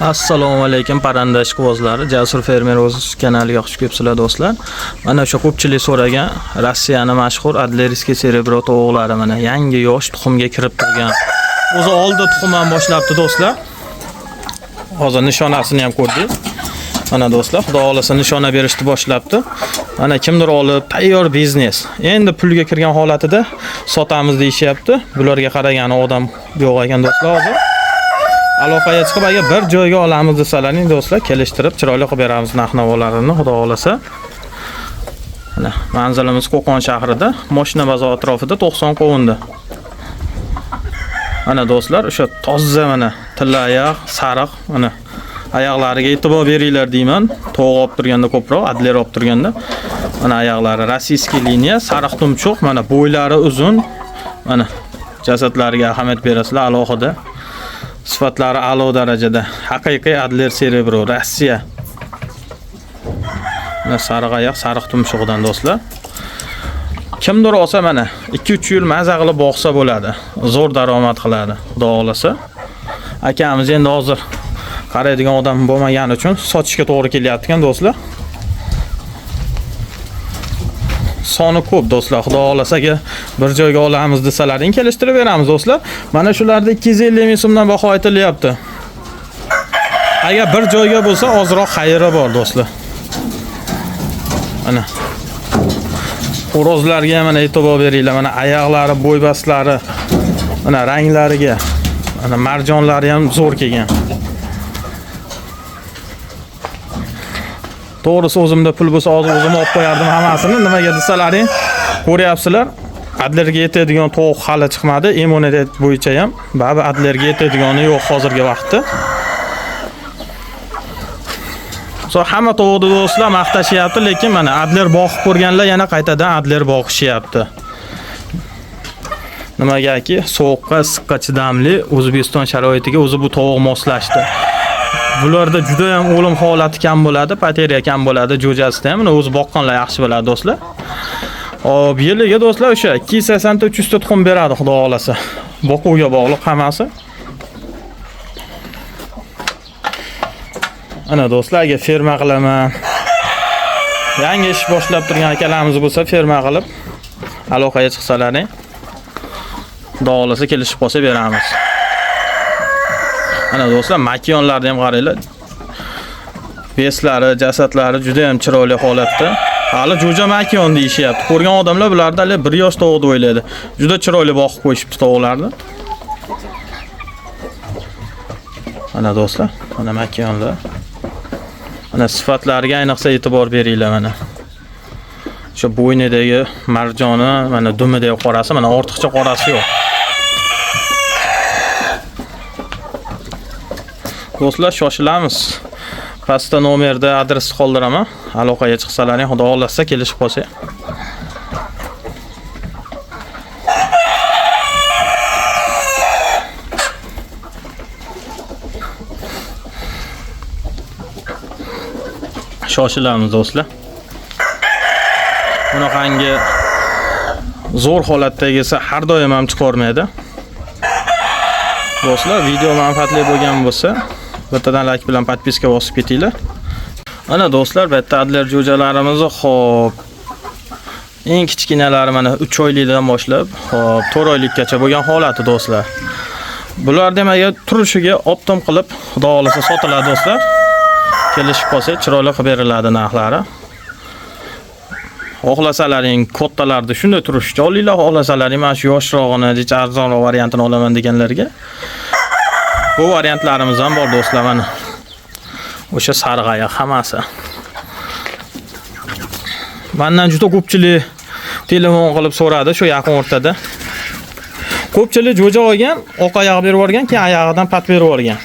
Assalomu alaykum parandash quvozlari. Jasur fermer o'z kanaliga xush kelibsizlar do'stlar. Mana o'sha ko'pchilik so'ragan Rossiyani mashhur Adlerskiy Serebro tovuqlari mana yangi yosh tuxumga kirib turgan. O'zi oldi tuxumdan boshlabdi do'stlar. Hozir nishonasini ham ko'rdingiz. Mana do'stlar, xudo xolasa nishona berishni boshlabdi. Mana kimdir olib tayyor biznes. Endi pulga kirgan holatida sotamiz deyishyapti. Bularga qaragan odam yo'q ekan do'stlar hozir. Aloqaga chiqib agar bir joyga olamiz desalaring do'stlar, kelishtirib chiroyli qilib beramiz narx-navolarini xudo xolasa. Mana manzilimiz Qo'qon shahrida, Moshina bozor atrofida 90 qovunda. Mana do'stlar, o'sha toza mana tilla oyoq, sariq, mana oyoqlariga e'tibor beringlar deyman. To'g'ri olib turganda ko'proq, Adler olib turganda. Mana oyoqlari rossiyskiy liniya, sariq tumchuq, mana bo'ylari uzun. Mana jasadlariga ahamiyat berasizlar alohida. Sifatlari a'lo darajada. Haqiqiy Adler Serebro Rossiya. Mana sariq oyoq, sariq tumshug'idan do'stlar. Kimdir olsa mana 2-3 yil maza qilib boqsa bo'ladi. Zo'r daromad qiladi, xudo xolasa. Akamiz endi hozir qaraydigan odam bo'lmagani uchun sotishga to'g'ri kelyapti-kan do'stlar. Soni ko'p do'stlar, xudo xolasaga bir joyga olamiz desalaring kelishtirib beramiz do'stlar. Mana shularda 250 ming so'mdan baho aytilyapti. Agar bir joyga bo'lsa ozroq xayri bor do'stlar. Mana xo'rozlarga mana e'tibor beringlar. Mana oyoqlari, bo'ybaslari, mana ranglariga, mana marjonlari ham zo'r kelgan. To'g'risi o'zimda pul bo'lsa hozir o'zim olib qo'yardim hammasini. Nimaga desalaring, ko'ryapsizlar, Adlerga yetadigan tovuq hali chiqmadi. Immunitet bo'yicha ham baribir Adlerga yetadigani yo'q hozirgi vaqtda. Hamma tovuqni do'stlar maqtashyapti, lekin mana Adler boqib ko'rganlar yana qaytadan Adler boqishyapti. Nimagaki, sovuqqa, issiqqa chidamli O'zbekiston sharoitiga o'zi bu tovuq moslashdi. Bularda juda ham o'lim holati kam bo'ladi, pateriya kam bo'ladi, jo'jasida ham o'zi boqqanlar yaxshi bo'ladi do'stlar. Hop, yiliga do'stlar o'sha 280 ta 300 ta tuxum beradi, xudo xolasa. Boquvga bog'liq hammasi. Ana do'stlarga ferma qilaman. Yangi ish boshlab turgan akalarimiz bo'lsa, ferma qilib aloqaga chiqsalaring, xudo xolasa kelishib qolsa beramiz. Ana do'stlar, makiyonlarni ham qaranglar. Beslari, jasadlari juda ham chiroyli holatda. Hali jo'ja makiyon deyishyapti. Ko'rgan odamlar bularda 1 yosh tovuq deb o'ylaydi. Juda chiroyli boqib qo'yishibdi tovuqlarni. Ana do'stlar, mana makiyonlar. Mana sifatlariga ayniqsa e'tibor beringlar mana. O'sha bo'ynidagi marjoni, mana dumidagi qorasi, mana ortiqcha qorasi yo'q. Do'stlar, shoshilamiz. Pastda nomerda adresni qoldiraman. Aloqaga chiqsalaring, xudo xolasa kelishib qolsa. Shoshilamiz do'stlar. Bunaqangi zo'r holatdagisi har doim ham chiqarmaydi. Do'stlar, video manfaatli bo'lgan bo'lsa, bittadan like bilan podpiska bosib ketinglar. Mana do'stlar, bitta Adler jo'jalarimizni xo'p. Eng kichkinalari mana 3 oylikdan boshlab, xo'p, 4 oylikgacha bo'lgan holati do'stlar. Bular demaga turishiga optim qilib, xudo xolasa sotiladi do'stlar. Kelishib qolsa, chiroyli qilib beriladi narxlari. Xohlasalaring kattalarni shunday turishga olinglar, xohlasalaring mana shu yoshrog'ini, jicha arzonroq variantini olaman deganlarga bu variantlarimiz ham bor do'stlar. Mana o'sha sariq oyoq hammasi. Mendan juda ko'pchilik telefon qilib so'radi shu yaqin o'rtada. Ko'pchilik jo'ja olgan, oq oyoq berib yuborgan, keyin oyog'idan pat berib yuborgan.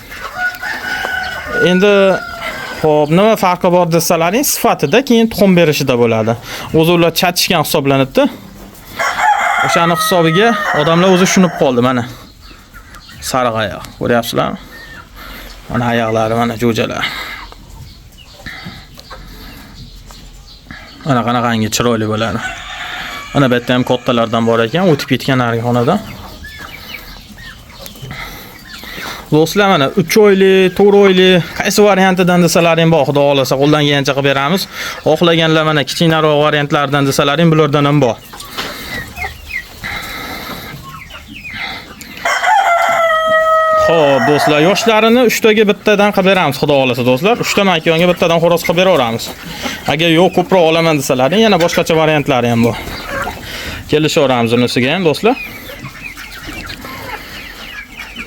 Endi xo'p, nima farqi bor desalaring, sifatida keyin tuxum berishida bo'ladi. O'zi ular chatishgan hisoblanadi. O'shani hisobiga odamlar o'zi tushunib qoldi mana. Sariq oyoq, ko'ryapsizlarmi? Mana oyoqlari, mana jo'jalar. Mana qanaqangi chiroyli bo'ladi. Mana bu yerda ham kattalardan bor ekan, o'tib ketgan narigi xonadan. Do'stlar, mana 3 oyli, 4 oyli qaysi variantidan desalaring bor, xudo xolasa qo'ldan kelgancha qilib beramiz. Xohlaganlar mana kichikroq variantlardan desalaring bulardan ham bor. Xo'p, do'stlar, yoshlarini 3 taga bittadan qilib beramiz, xudo xolasa do'stlar. 3 ta makiyonga bittadan xo'roz qilib beraveramiz. Agar yo'q ko'proq olaman desalaring, yana boshqacha variantlari ham bor. Kelishaveramiz unisiga ham, do'stlar.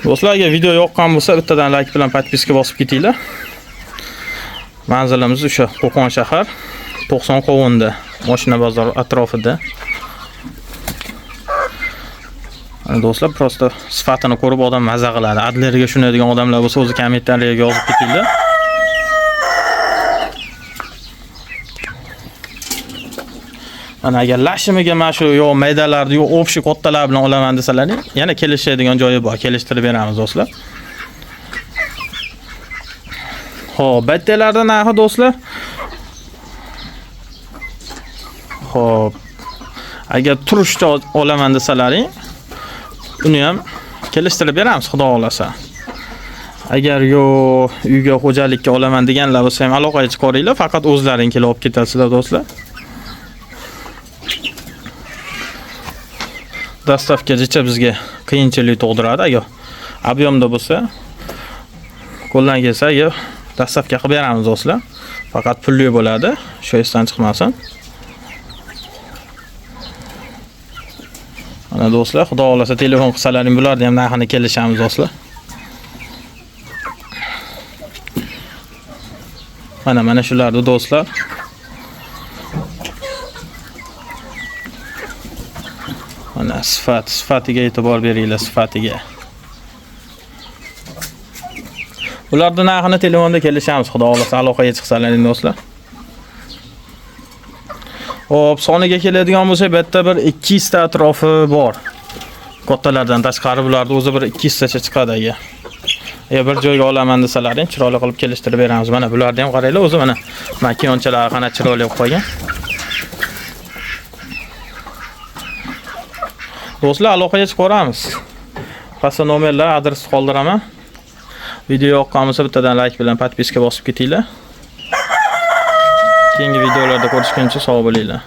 Do'stlar, agar video yoqqan bo'lsa, bittadan like bilan podpiska bosib ketinglar. Manzilimiz o'sha Qo'qon shahar, 90 Qovunda, mashina bozor atrofida. Do'stlar, prosta sifatini ko'rib odam maza qiladi. Adlerga shunaydigan odamlar bo'lsa, o'zi kommentariyaga yozib ketinglar. Ana agar lashimiga mana shu yo maydalarni yo общий kattalar bilan olaman desalaring, yana kelishadigan joyi bor, kelishtirib beramiz do'stlar. Xo'p, battalardan narxi do'stlar. Xo'p. Agar turishda olaman desalaring, uni ham kelishtirib beramiz, xudo xolasa. Agar yo uyga xo'jalikka olaman deganlar bo'lsa ham aloqaga chiqaringlar, faqat o'zlaring kelib olib ketasizlar do'stlar. Dastavkagacha bizga qiyinchilik tug'diradi. Agar ob'yomda bo'lsa, qo'ldan kelsa, dastavka qilib beramiz do'stlar. Faqat pulli bo'ladi, shu esdan chiqmasin. Mana do'stlar, xudo xolasa telefon qilsalaring bularni ham narxini kelishamiz do'stlar. Mana shularni do'stlar. Mana sifatiga e'tibor beringlar, sifatiga. Ularni narxini telefonda kelishamiz, xudo xolasa aloqaga chiqsalaring do'stlar. Hop, soniga keladigan bo'lsa, bu yerda bir 200 ta atrofi bor. Kattalardan tashqari bularni o'zi bir 200 tacha chiqadi agar. Bir joyga olaman desalaring, chiroyli qilib kelishtirib beramiz. Mana bularni ham qaranglar, o'zi mana makiyonchalar qana chiroyli qilib qo'ygan. Do'stlar, aloqaga chiqaramiz. Pastda nomerlar, adres qoldiraman. Video yoqqan bo'lsa, bittadan like bilan podpiska bosib ketinglar. Keyingi videolarda ko'rishguncha sog' bo'linglar.